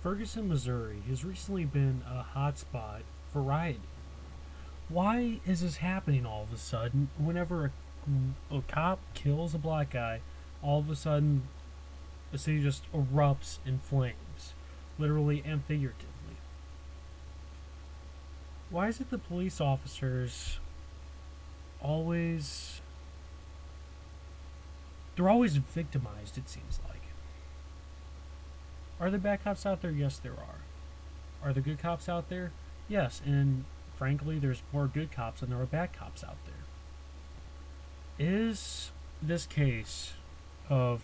Ferguson, Missouri has recently been a hotspot for rioting. Why is this happening all of a sudden? Whenever a cop kills a black guy, all of a sudden the city just erupts in flames, literally and figuratively. Why is it the police officers always... they're always victimized, it seems like. Are there bad cops out there? Yes, there are. Are there good cops out there? Yes, and frankly, there's more good cops than there are bad cops out there. Is this case of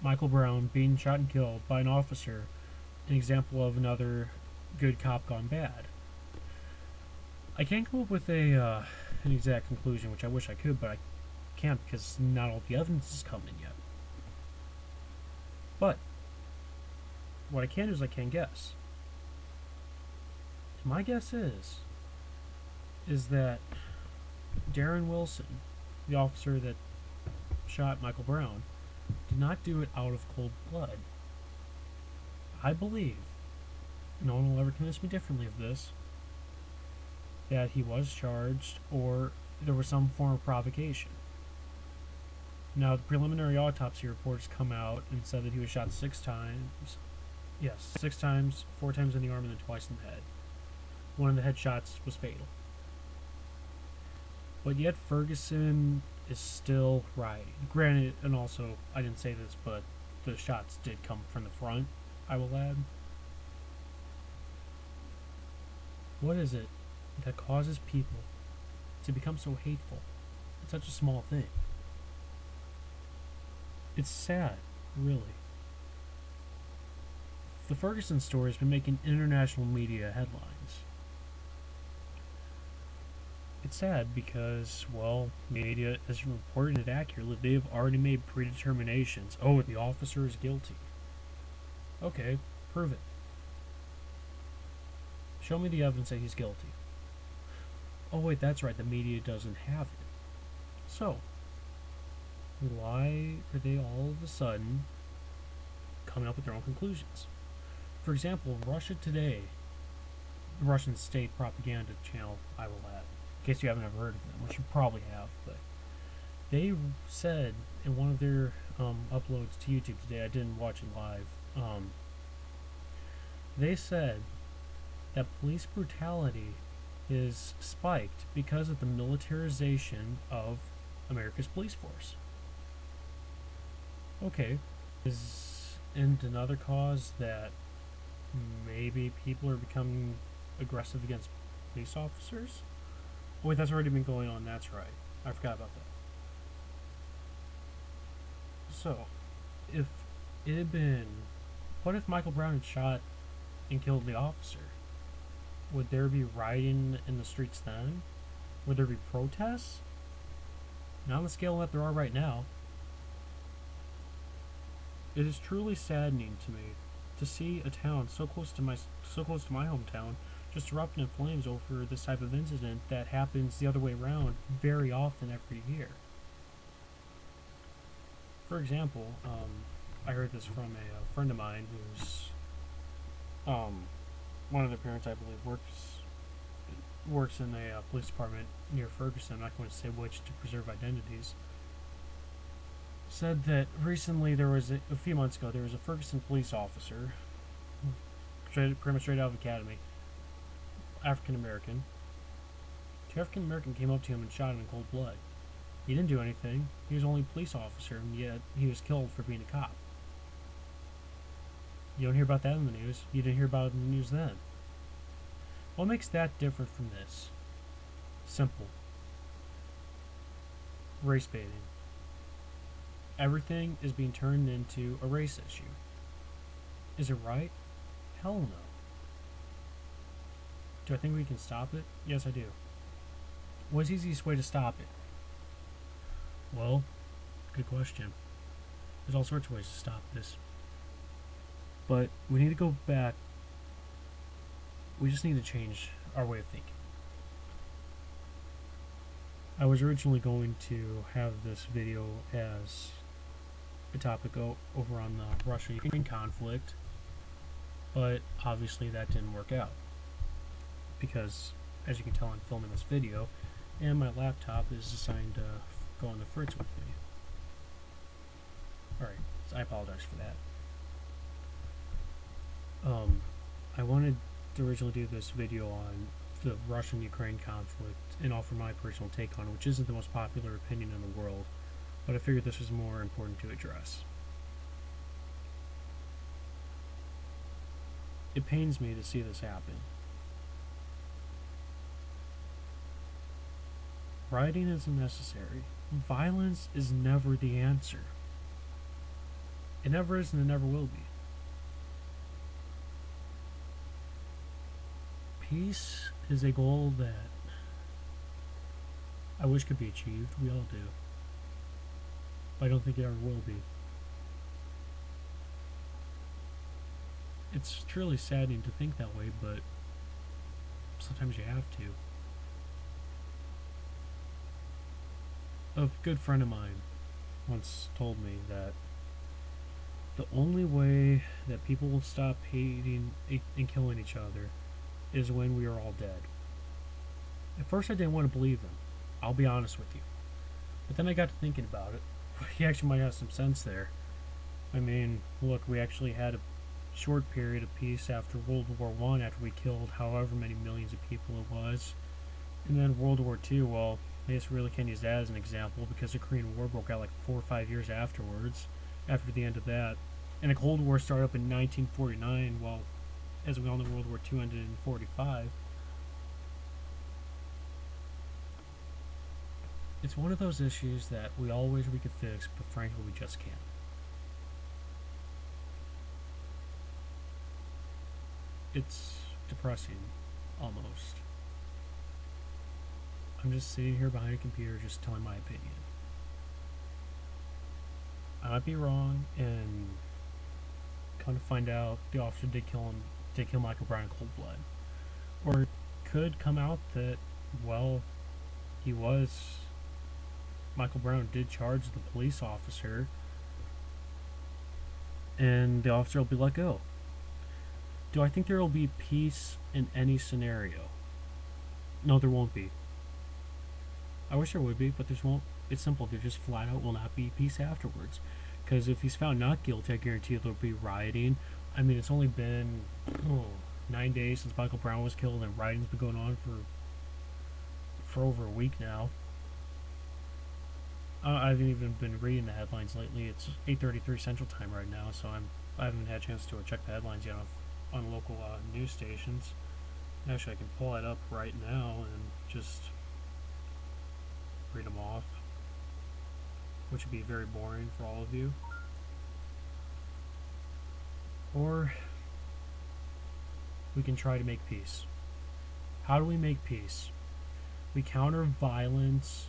Michael Brown being shot and killed by an officer an example of another good cop gone bad? I can't come up with an exact conclusion, which I wish I could, but I can't because not all the evidence is coming yet. But what I can do is I can guess. My guess is that Darren Wilson, the officer that shot Michael Brown, did not do it out of cold blood. I believe, no one will ever convince me differently of this, that he was charged or there was some form of provocation. Now, the preliminary autopsy reports come out and said that he was shot 6 times. Yes, 6 times, 4 times in the arm and then twice in the head. One of the headshots was fatal. But yet Ferguson is still rioting. Granted, and also, I didn't say this, but the shots did come from the front, I will add. What is it that causes people to become so hateful? It's such a small thing. It's sad, really. The Ferguson story has been making international media headlines. It's sad because, well, media isn't reporting it accurately. They've already made predeterminations. Oh, the officer is guilty. Okay, prove it. Show me the evidence that he's guilty. Oh wait, that's right, the media doesn't have it. So, why are they all of a sudden coming up with their own conclusions? For example, Russia Today, the Russian state propaganda channel, I will add, in case you haven't ever heard of them, which you probably have, but they said in one of their uploads to YouTube today, I didn't watch it live, they said that police brutality is spiked because of the militarization of America's police force. Okay, isn't another cause that maybe people are becoming aggressive against police officers? Oh wait, that's already been going on, that's right. I forgot about that. So, if it had been... what if Michael Brown had shot and killed the officer? Would there be rioting in the streets then? Would there be protests? Not on the scale that there are right now. It is truly saddening to me to see a town so close to my hometown just erupting in flames over this type of incident that happens the other way around very often every year. For example, I heard this from a friend of mine who's one of their parents, I believe, works in a police department near Ferguson. I'm not going to say which to preserve identities. Said that recently there was a few months ago there was a Ferguson police officer, pretty much straight out of academy, African American. 2 African American came up to him and shot him in cold blood. He didn't do anything. He was only a police officer, and yet he was killed for being a cop. You don't hear about that in the news. You didn't hear about it in the news then. What makes that different from this? Simple. Race baiting. Everything is being turned into a race issue. Is it right? Hell no. Do I think we can stop it? Yes, I do. What's the easiest way to stop it? Well, good question. There's all sorts of ways to stop this. But we need to go back. We just need to change our way of thinking. I was originally going to have this video as a topic over on the Russia-Ukraine conflict. But obviously that didn't work out. Because, as you can tell, I'm filming this video, and my laptop is assigned to go on the fritz with me. Alright, so I apologize for that. I wanted to originally do this video on the Russian-Ukraine conflict and offer my personal take on it, which isn't the most popular opinion in the world, but I figured this was more important to address. It pains me to see this happen. Rioting isn't necessary. Violence is never the answer. It never is and it never will be. Peace is a goal that I wish could be achieved. We all do. But I don't think it ever will be. It's truly saddening to think that way, but sometimes you have to. A good friend of mine once told me that the only way that people will stop hating and killing each other is when we are all dead. At first I didn't want to believe him, I'll be honest with you. But then I got to thinking about it. He actually might have some sense there. I mean, look, we actually had a short period of peace after World War I, after we killed however many millions of people it was. And then World War II, well, I guess we really can't use that as an example because the Korean War broke out like 4 or 5 years afterwards, after the end of that. And the Cold War started up in 1949, well, as we all know, World War II ended in 1945. It's one of those issues that we all wish we could fix, but frankly we just can't. It's depressing, almost. I'm just sitting here behind a computer just telling my opinion. I might be wrong, and come to find out the officer did kill Michael Brown in cold blood. Or it could come out that, well, Michael Brown did charge the police officer, and the officer will be let go. Do I think there will be peace in any scenario? No, there won't be. I wish there would be, but there won't. It's simple. There just flat out will not be peace afterwards. Because if he's found not guilty, I guarantee there'll be rioting. I mean, it's only been 9 days since Michael Brown was killed, and rioting's been going on for over a week now. I haven't even been reading the headlines lately. It's 8:33 Central Time right now, so I haven't had a chance to check the headlines yet on local news stations. Actually, I can pull that up right now and just read them off, which would be very boring for all of you. Or we can try to make peace. How do we make peace? We counter violence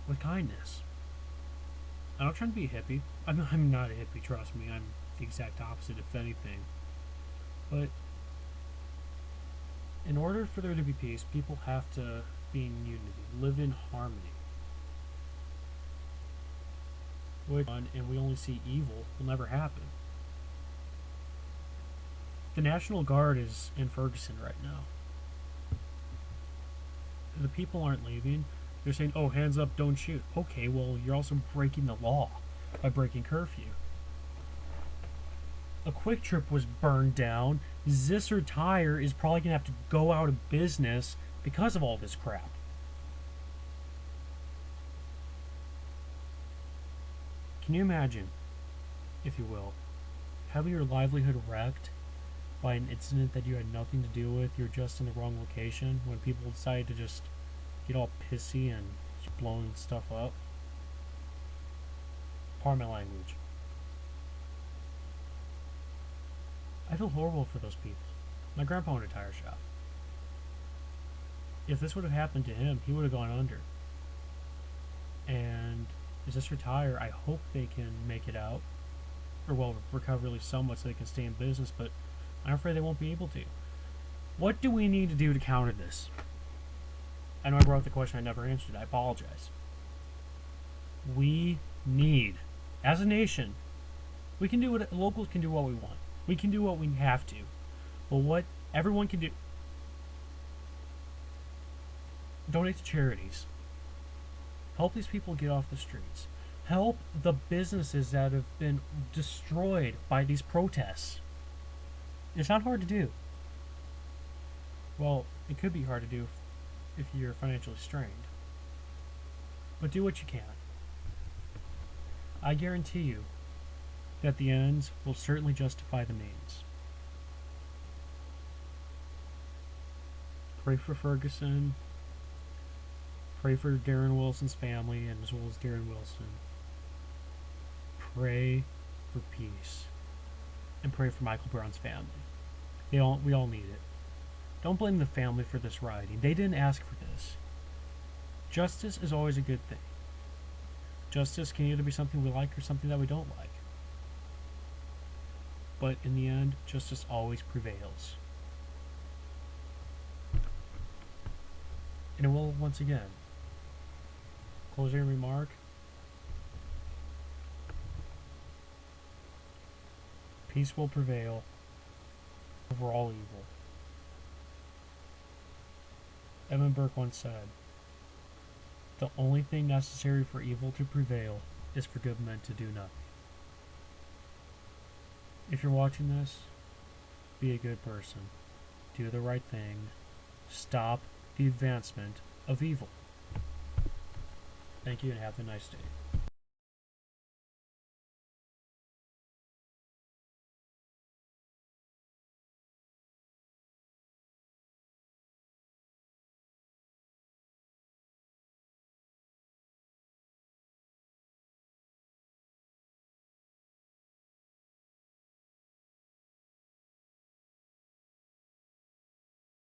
with kindness. I'm not trying to be a hippie. I'm not a hippie, trust me. I'm the exact opposite, if anything. But in order for there to be peace, people have to be in unity, live in harmony. And we only see evil will never happen. The National Guard is in Ferguson right now. The people aren't leaving. They're saying, oh, hands up, don't shoot. Okay, well, you're also breaking the law by breaking curfew. A Quick Trip was burned down. Zisser Tire is probably going to have to go out of business because of all this crap. Can you imagine, if you will, having your livelihood wrecked by an incident that you had nothing to do with? You're just in the wrong location when people decide to just get all pissy and blowing stuff up. Pardon my language. I feel horrible for those people. My grandpa owned a tire shop. If this would have happened to him, he would have gone under. And is this retire? I hope they can make it out, or well, recover at least somewhat so they can stay in business, but I'm afraid they won't be able to. What do we need to do to counter this? I know I brought up the question, I never answered. I apologize. We need, as a nation, We can do what locals can do what we want. We can do what we have to. But what everyone can do, donate to charities. Help these people get off the streets. Help the businesses that have been destroyed by these protests. It's not hard to do. Well, it could be hard to do if you're financially strained. But do what you can. I guarantee you that the ends will certainly justify the means. Pray for Ferguson. Pray for Darren Wilson's family, and as well as Darren Wilson. Pray for peace. And pray for Michael Brown's family. We all need it. Don't blame the family for this rioting. They didn't ask for this. Justice is always a good thing. Justice can either be something we like or something that we don't like. But in the end, justice always prevails. And it will once again. Closing remark. Peace will prevail over all evil. Edmund Burke once said, "The only thing necessary for evil to prevail is for good men to do nothing." If you're watching this, be a good person. Do the right thing. Stop the advancement of evil. Thank you and have a nice day.